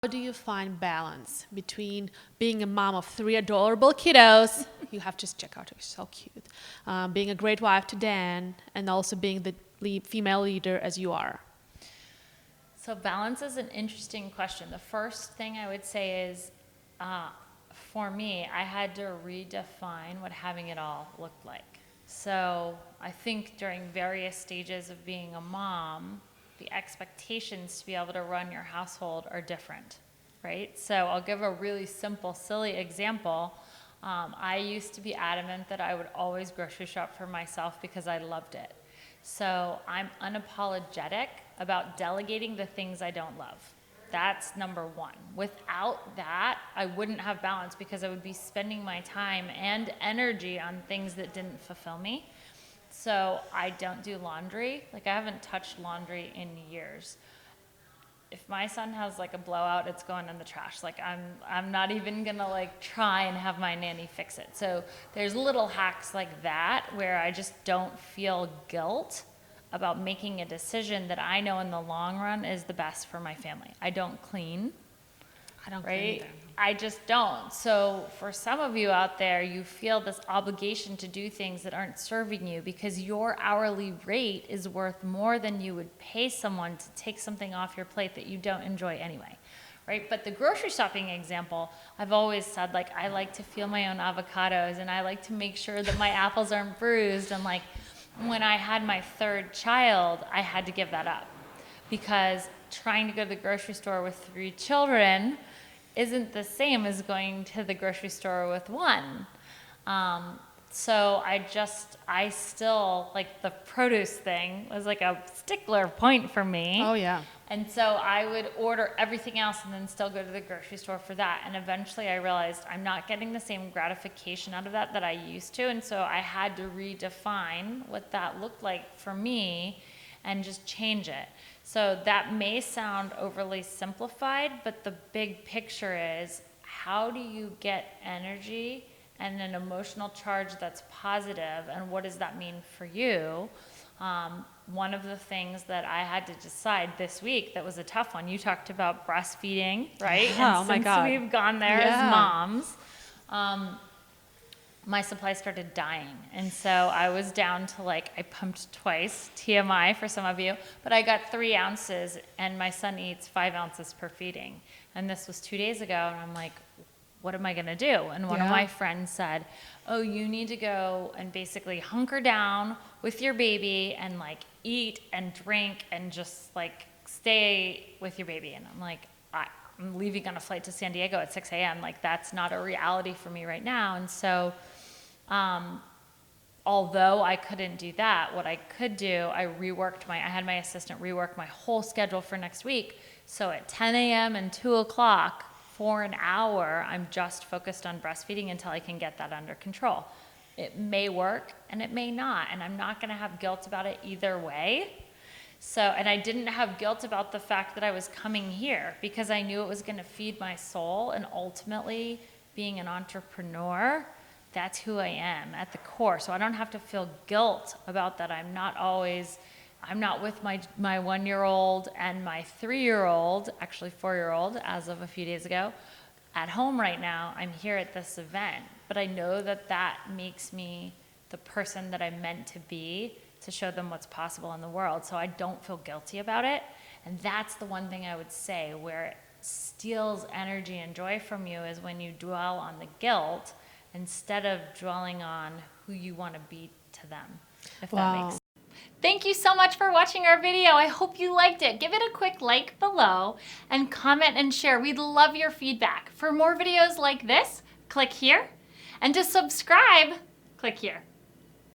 How do you find balance between being a mom of 3 adorable kiddos, you have to check out, you're so cute, being a great wife to Dan, and also being the female leader as you are? So balance is an interesting question. The first thing I would say is, for me, I had to redefine what having it all looked like. So I think during various stages of being a mom, the expectations to be able to run your household are different, right? So I'll give a really simple, silly example. I used to be adamant that I would always grocery shop for myself because I loved it. So I'm unapologetic about delegating the things I don't love. That's number one. Without that, I wouldn't have balance because I would be spending my time and energy on things that didn't fulfill me. So I don't do laundry. Like, I haven't touched laundry in years. If my son has like a blowout, it's going in the trash. Like, I'm not even gonna like try and have my nanny fix it. So there's little hacks like that where I just don't feel guilt about making a decision that I know in the long run is the best for my family. I don't clean. I don't Right? either. I just don't. So for some of you out there, you feel this obligation to do things that aren't serving you because your hourly rate is worth more than you would pay someone to take something off your plate that you don't enjoy anyway. Right? But the grocery shopping example, I've always said, like, I like to feel my own avocados and I like to make sure that my apples aren't bruised. And like, when I had my third child, I had to give that up because trying to go to the grocery store with 3 children isn't the same as going to the grocery store with 1. So I still, like, the produce thing was like a stickler point for me. Oh, yeah. And so I would order everything else and then still go to the grocery store for that. And eventually I realized I'm not getting the same gratification out of that I used to. And so I had to redefine what that looked like for me and just change it. So that may sound overly simplified, but the big picture is, how do you get energy and an emotional charge that's positive, and what does that mean for you? One of the things that I had to decide this week that was a tough one, you talked about breastfeeding, right? Yeah, and oh my God. We've gone there Yeah. as moms. My supply started dying. And so I was down to, like, I pumped twice, TMI for some of you, but I got 3 ounces and my son eats 5 ounces per feeding. And this was 2 days ago and I'm like, what am I gonna do? And one of my friends said, oh, you need to go and basically hunker down with your baby and like eat and drink and just like stay with your baby. And I'm like, I'm leaving on a flight to San Diego at 6 a.m. Like, that's not a reality for me right now. And so, although I couldn't do that, what I could do, I had my assistant rework my whole schedule for next week. So at 10 a.m. and 2 o'clock for an hour, I'm just focused on breastfeeding until I can get that under control. It may work and it may not, and I'm not gonna have guilt about it either way. So, and I didn't have guilt about the fact that I was coming here because I knew it was going to feed my soul, and ultimately being an entrepreneur, that's who I am at the core. So I don't have to feel guilt about that. I'm not with my 1-year-old and my 3-year-old, actually 4-year-old as of a few days ago, at home right now. I'm here at this event, but I know that makes me the person that I'm meant to be, to show them what's possible in the world. So I don't feel guilty about it. And that's the one thing I would say where it steals energy and joy from you, is when you dwell on the guilt instead of dwelling on who you want to be to them, if that makes sense. Thank you so much for watching our video. I hope you liked it. Give it a quick like below and comment and share. We'd love your feedback. For more videos like this, click here. And to subscribe, click here.